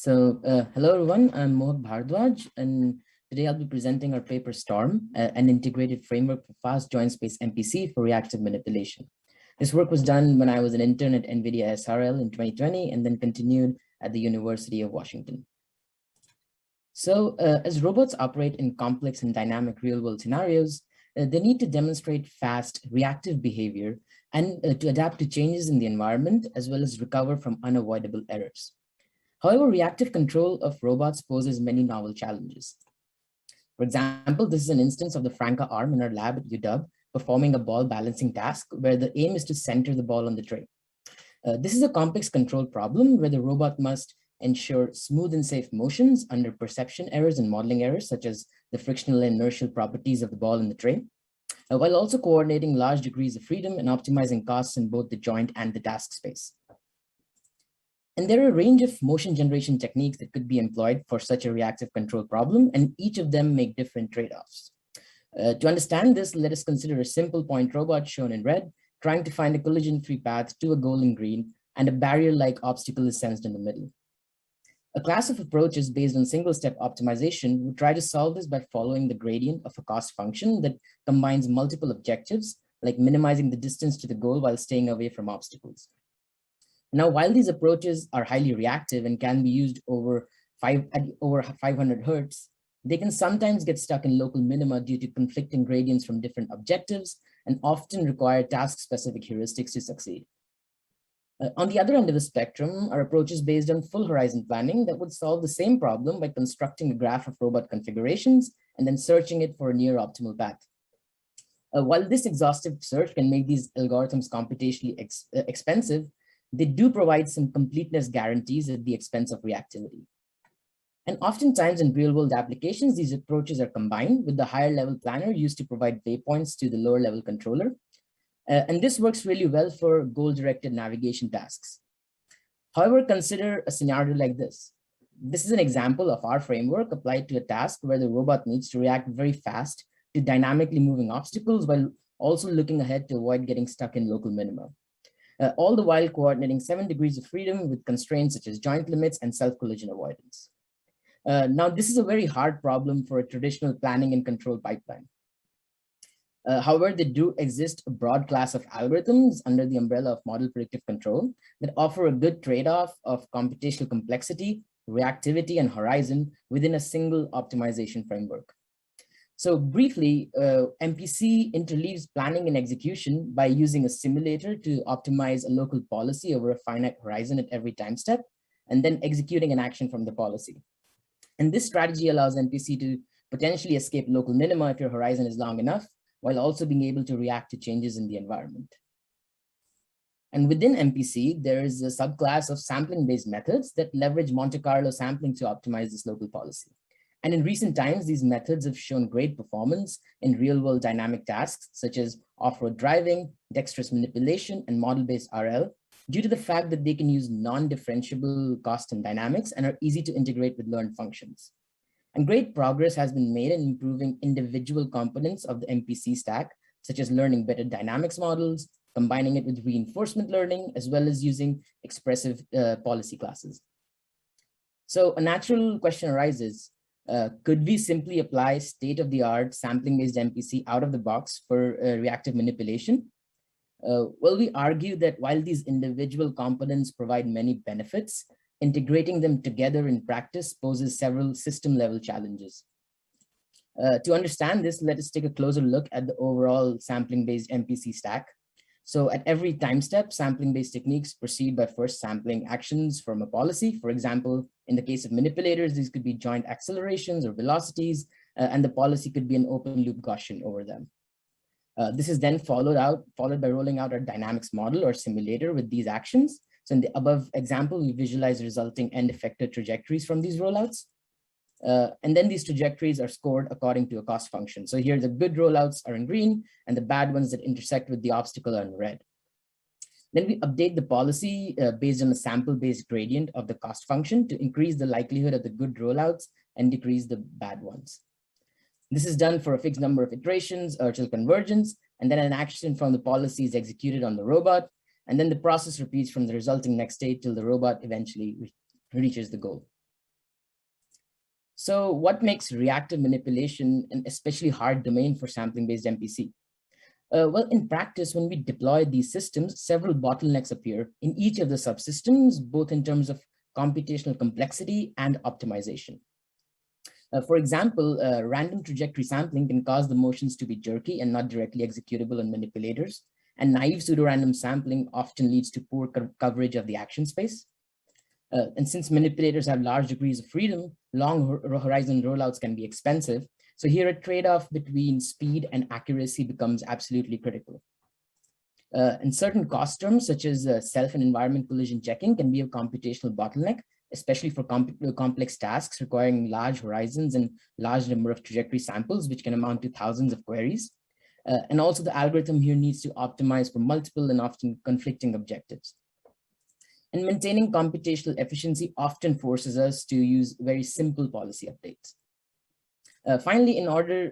Hello everyone, I'm Mohak Bhardwaj, and today I'll be presenting our paper Storm, an integrated framework for fast joint space MPC for reactive manipulation. This work was done when I was an intern at NVIDIA SRL in 2020 and then continued at the University of Washington. As robots operate in complex and dynamic real-world scenarios, they need to demonstrate fast reactive behavior and to adapt to changes in the environment as well as recover from unavoidable errors. However, reactive control of robots poses many novel challenges. For example, this is an instance of the Franca arm in our lab at UW performing a ball balancing task where the aim is to center the ball on the tray. This is a complex control problem where the robot must ensure smooth and safe motions under perception errors and modeling errors, such as the frictional and inertial properties of the ball in the tray, while also coordinating large degrees of freedom and optimizing costs in both the joint and the task space. And there are a range of motion generation techniques that could be employed for such a reactive control problem, and each of them make different trade-offs. To understand this, let us consider a simple point robot shown in red, trying to find a collision-free path to a goal in green, and a barrier-like obstacle is sensed in the middle. A class of approaches based on single-step optimization would try to solve this by following the gradient of a cost function that combines multiple objectives, like minimizing the distance to the goal while staying away from obstacles. Now, while these approaches are highly reactive and can be used over 500 hertz, they can sometimes get stuck in local minima due to conflicting gradients from different objectives and often require task-specific heuristics to succeed. On the other end of the spectrum are approaches based on full horizon planning that would solve the same problem by constructing a graph of robot configurations and then searching it for a near optimal path. While this exhaustive search can make these algorithms computationally expensive, they do provide some completeness guarantees at the expense of reactivity. And oftentimes in real-world applications, these approaches are combined with the higher level planner used to provide waypoints to the lower level controller. And this works really well for goal-directed navigation tasks. However, consider a scenario like this. This is an example of our framework applied to a task where the robot needs to react very fast to dynamically moving obstacles while also looking ahead to avoid getting stuck in local minima. All the while coordinating 7 degrees of freedom with constraints such as joint limits and self-collision avoidance. Now, this is a very hard problem for a traditional planning and control pipeline. However, there do exist a broad class of algorithms under the umbrella of model predictive control that offer a good trade-off of computational complexity, reactivity, and horizon within a single optimization framework. So briefly, MPC interleaves planning and execution by using a simulator to optimize a local policy over a finite horizon at every time step, and then executing an action from the policy. And this strategy allows MPC to potentially escape local minima if your horizon is long enough, while also being able to react to changes in the environment. And within MPC, there is a subclass of sampling-based methods that leverage Monte Carlo sampling to optimize this local policy. And in recent times, these methods have shown great performance in real-world dynamic tasks, such as off-road driving, dexterous manipulation, and model-based RL, due to the fact that they can use non-differentiable cost and dynamics and are easy to integrate with learned functions. And great progress has been made in improving individual components of the MPC stack, such as learning better dynamics models, combining it with reinforcement learning, as well as using expressive policy classes. So a natural question arises, could we simply apply state-of-the-art sampling-based MPC out of the box for reactive manipulation? Well, we argue that while these individual components provide many benefits, integrating them together in practice poses several system-level challenges. To understand this, let us take a closer look at the overall sampling-based MPC stack. So at every time step, sampling-based techniques proceed by first sampling actions from a policy. For example, in the case of manipulators, these could be joint accelerations or velocities, and the policy could be an open loop Gaussian over them. This is then followed by rolling out our dynamics model or simulator with these actions. So in the above example, we visualize resulting end effector trajectories from these rollouts. And then these trajectories are scored according to a cost function. So here the good rollouts are in green and the bad ones that intersect with the obstacle are in red. Then we update the policy based on a sample-based gradient of the cost function to increase the likelihood of the good rollouts and decrease the bad ones. This is done for a fixed number of iterations or till convergence, and then an action from the policy is executed on the robot, and then the process repeats from the resulting next state till the robot eventually reaches the goal. So what makes reactive manipulation an especially hard domain for sampling-based MPC? Well, in practice, when we deploy these systems, several bottlenecks appear in each of the subsystems, both in terms of computational complexity and optimization. For example, random trajectory sampling can cause the motions to be jerky and not directly executable on manipulators. And naive pseudorandom sampling often leads to poor coverage of the action space. And since manipulators have large degrees of freedom, long horizon rollouts can be expensive. So here a trade-off between speed and accuracy becomes absolutely critical. In certain cost terms, such as self and environment collision checking, can be a computational bottleneck, especially for complex tasks requiring large horizons and large number of trajectory samples, which can amount to thousands of queries. And also the algorithm here needs to optimize for multiple and often conflicting objectives. And maintaining computational efficiency often forces us to use very simple policy updates. Finally, in order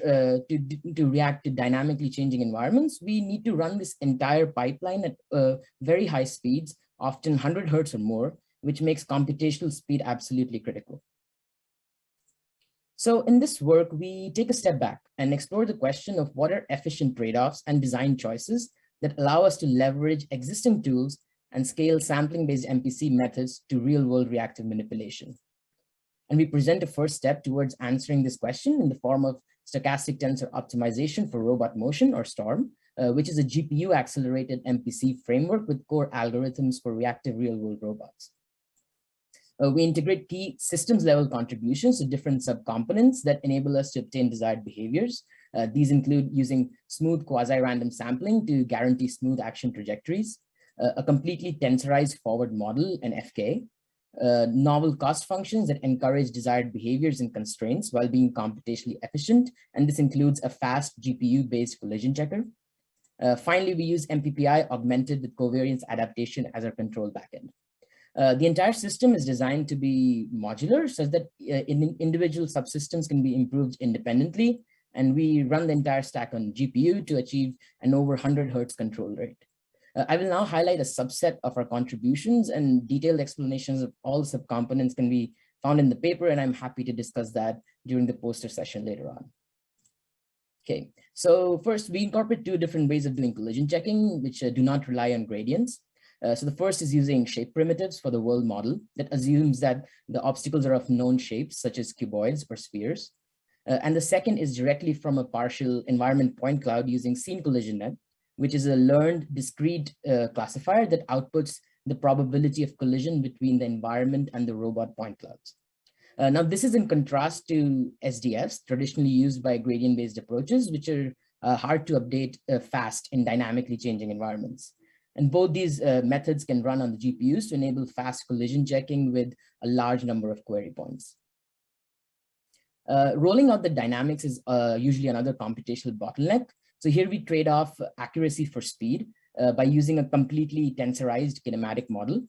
to react to dynamically changing environments, we need to run this entire pipeline at very high speeds, often 100 hertz or more, which makes computational speed absolutely critical. So in this work, we take a step back and explore the question of what are efficient trade-offs and design choices that allow us to leverage existing tools and scale sampling-based MPC methods to real-world reactive manipulation. And we present a first step towards answering this question in the form of stochastic tensor optimization for robot motion, or STORM, which is a GPU-accelerated MPC framework with core algorithms for reactive real-world robots. We integrate key systems-level contributions to different subcomponents that enable us to obtain desired behaviors. These include using smooth quasi-random sampling to guarantee smooth action trajectories, a completely tensorized forward model, and FK, novel cost functions that encourage desired behaviors and constraints while being computationally efficient, and this includes a fast GPU-based collision checker. Finally, we use MPPI augmented with covariance adaptation as our control backend. The entire system is designed to be modular so that individual subsystems can be improved independently, and we run the entire stack on GPU to achieve an over 100 hertz control rate. I will now highlight a subset of our contributions, and detailed explanations of all subcomponents can be found in the paper, and I'm happy to discuss that during the poster session later on. Okay, so first we incorporate two different ways of doing collision checking, which do not rely on gradients. So the first is using shape primitives for the world model that assumes that the obstacles are of known shapes, such as cuboids or spheres. And the second is directly from a partial environment point cloud using scene collision net, which is a learned discrete classifier that outputs the probability of collision between the environment and the robot point clouds. Now, this is in contrast to SDFs, traditionally used by gradient-based approaches, which are hard to update fast in dynamically changing environments. And both these methods can run on the GPUs to enable fast collision checking with a large number of query points. Rolling out the dynamics is usually another computational bottleneck. So here we trade off accuracy for speed by using a completely tensorized kinematic model.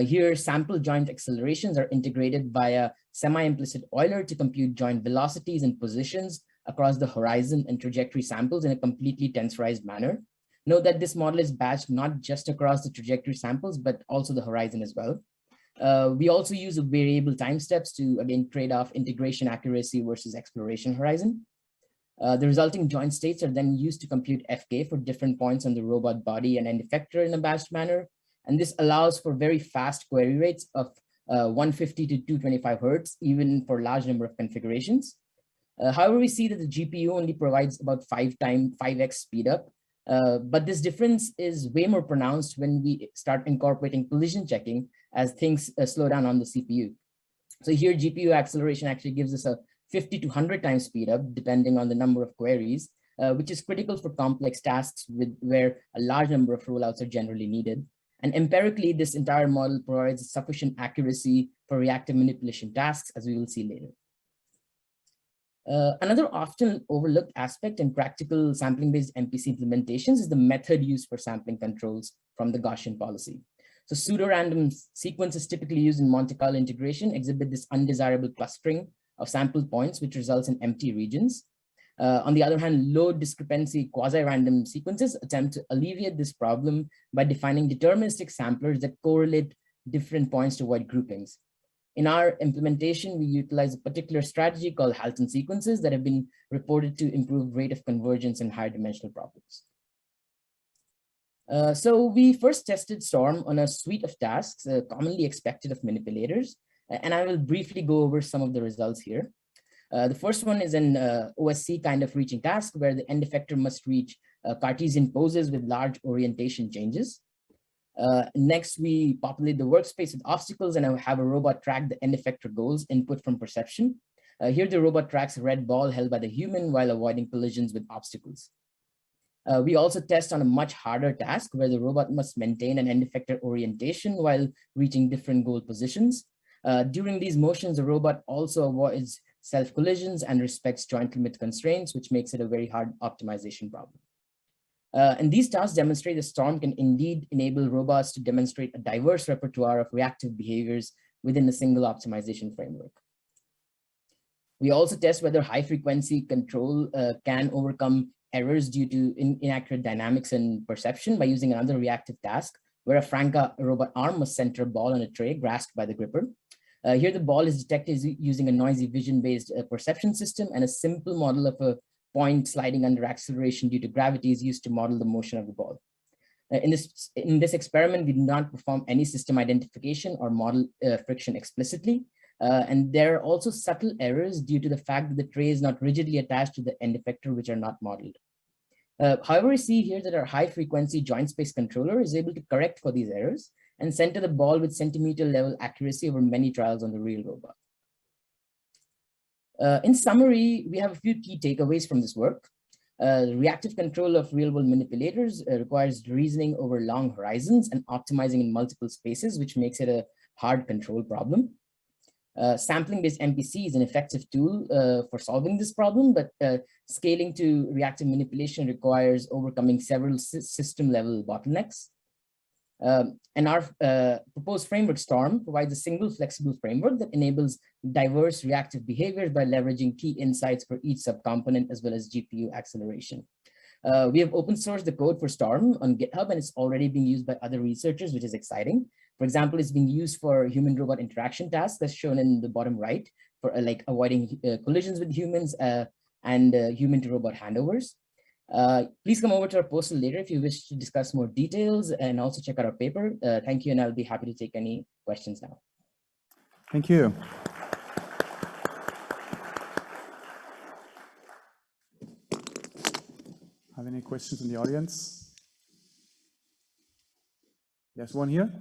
Here, sample joint accelerations are integrated via semi-implicit Euler to compute joint velocities and positions across the horizon and trajectory samples in a completely tensorized manner. Note that this model is batched not just across the trajectory samples, but also the horizon as well. We also use a variable time steps to, again, trade off integration accuracy versus exploration horizon. The resulting joint states are then used to compute FK for different points on the robot body and end effector in a batched manner. And this allows for very fast query rates of 150 to 225 hertz, even for large number of configurations. However, we see that the GPU only provides about 5x speed up. But this difference is way more pronounced when we start incorporating collision checking as things slow down on the CPU. So here GPU acceleration actually gives us a 50 to 100 times speed up, depending on the number of queries, which is critical for complex tasks where a large number of rollouts are generally needed. And empirically, this entire model provides sufficient accuracy for reactive manipulation tasks, as we will see later. Another often overlooked aspect in practical sampling-based MPC implementations is the method used for sampling controls from the Gaussian policy. So pseudo-random sequences typically used in Monte Carlo integration exhibit this undesirable clustering of sample points, which results in empty regions. On the other hand, low discrepancy quasi-random sequences attempt to alleviate this problem by defining deterministic samplers that correlate different points to avoid groupings. In our implementation, we utilize a particular strategy called Halton sequences that have been reported to improve rate of convergence in higher dimensional problems. So we first tested STORM on a suite of tasks commonly expected of manipulators, and I will briefly go over some of the results here. The first one is an OSC kind of reaching task where the end effector must reach Cartesian poses with large orientation changes. Next, we populate the workspace with obstacles and have a robot track the end effector goals input from perception. Here, the robot tracks a red ball held by the human while avoiding collisions with obstacles. We also test on a much harder task where the robot must maintain an end effector orientation while reaching different goal positions. During these motions, the robot also avoids self-collisions and respects joint limit constraints, which makes it a very hard optimization problem. And these tasks demonstrate that STORM can indeed enable robots to demonstrate a diverse repertoire of reactive behaviors within a single optimization framework. We also test whether high-frequency control can overcome errors due to inaccurate dynamics and perception by using another reactive task, where a Franca robot arm must center a ball on a tray grasped by the gripper. Here, the ball is detected using a noisy vision-based perception system, and a simple model of a point sliding under acceleration due to gravity is used to model the motion of the ball. In this experiment, we did not perform any system identification or model friction explicitly. And there are also subtle errors due to the fact that the tray is not rigidly attached to the end effector, which are not modeled. However, we see here that our high-frequency joint space controller is able to correct for these errors and center the ball with centimeter-level accuracy over many trials on the real robot. In summary, we have a few key takeaways from this work. Reactive control of real-world manipulators requires reasoning over long horizons and optimizing in multiple spaces, which makes it a hard control problem. Sampling-based MPC is an effective tool for solving this problem, but scaling to reactive manipulation requires overcoming several system-level bottlenecks. And our proposed framework, STORM, provides a single flexible framework that enables diverse reactive behaviors by leveraging key insights for each subcomponent as well as GPU acceleration. We have open sourced the code for STORM on GitHub, and it's already being used by other researchers, which is exciting. For example, it's being used for human-robot interaction tasks, that's shown in the bottom right, for like avoiding collisions with humans and human-to-robot handovers. Please come over to our postal later if you wish to discuss more details, and also check out our paper. Thank you, and I'll be happy to take any questions now. Thank you. Have any questions in the audience? There's one here.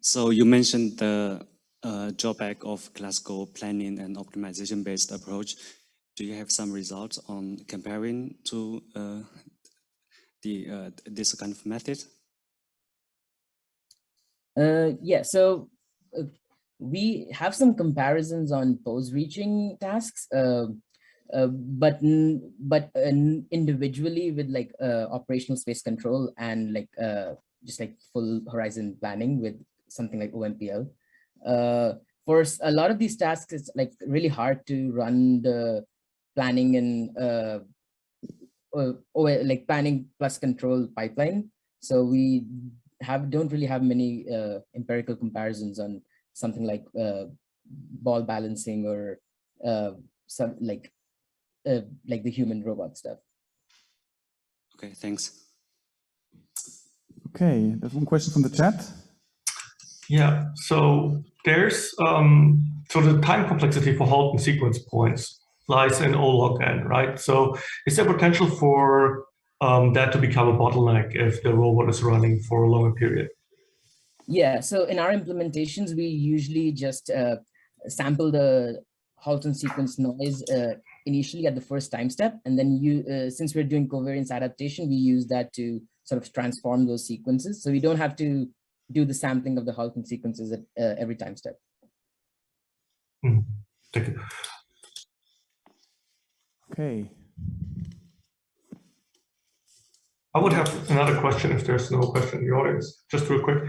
So you mentioned the drawback of classical planning and optimization-based approach. Do you have some results on comparing to this kind of method? Yeah, so we have some comparisons on pose-reaching tasks, but individually with like operational space control and like just like full horizon planning with something like OMPL. For a lot of these tasks, it's like really hard to run the planning and like planning plus control pipeline. So we don't really have many empirical comparisons on something like ball balancing or some like the human robot stuff. Okay, thanks. Okay, there's one question from the chat. Yeah, so there's so the time complexity for Halton sequence points lies in O log n, right? So is there potential for that to become a bottleneck if the robot is running for a longer period? Yeah, so in our implementations, we usually just sample the Halton sequence noise initially at the first time step. And then since we're doing covariance adaptation, we use that to sort of transform those sequences. So we don't have to do the sampling of the Halton sequences at every time step. Thank you. Okay. I would have another question if there's no question in the audience, just real quick.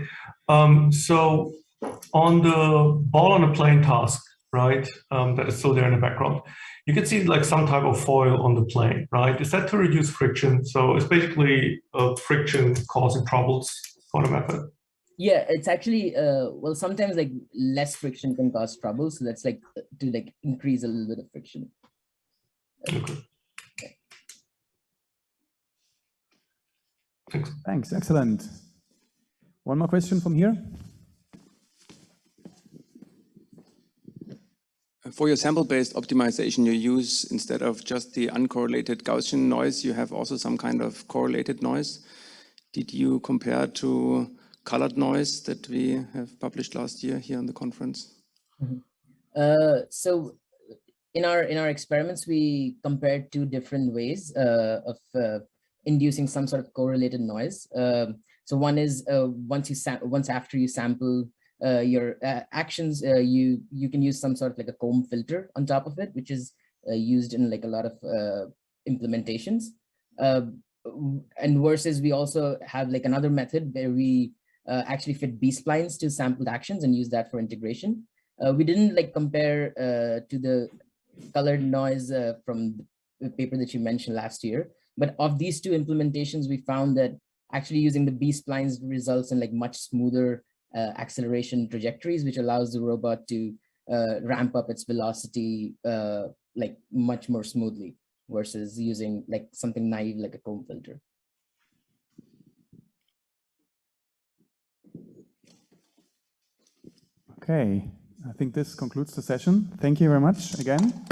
So on the ball on a plane task, right, that is still there in the background, you can see like some type of foil on the plane, right? Is that to reduce friction? So it's basically friction causing troubles for the method. Yeah, it's actually well, sometimes like less friction can cause trouble, so that's like to like increase a little bit of friction. Okay. Thanks. Thanks, excellent. One more question from here. For your sample-based optimization, you use, instead of just the uncorrelated Gaussian noise, you have also some kind of correlated noise. Did you compare to colored noise that we have published last year here on the conference? So in our experiments, we compared two different ways of inducing some sort of correlated noise. So one is once after you sample your actions, you can use some sort of like a comb filter on top of it, which is used in like a lot of implementations. And versus we also have like another method where we actually fit B-splines to sampled actions and use that for integration. We didn't like compare to the colored noise from the paper that you mentioned last year, but of these two implementations, we found that actually using the B-splines results in like much smoother acceleration trajectories, which allows the robot to ramp up its velocity like much more smoothly versus using like something naive like a comb filter. Okay, I think this concludes the session. Thank you very much again.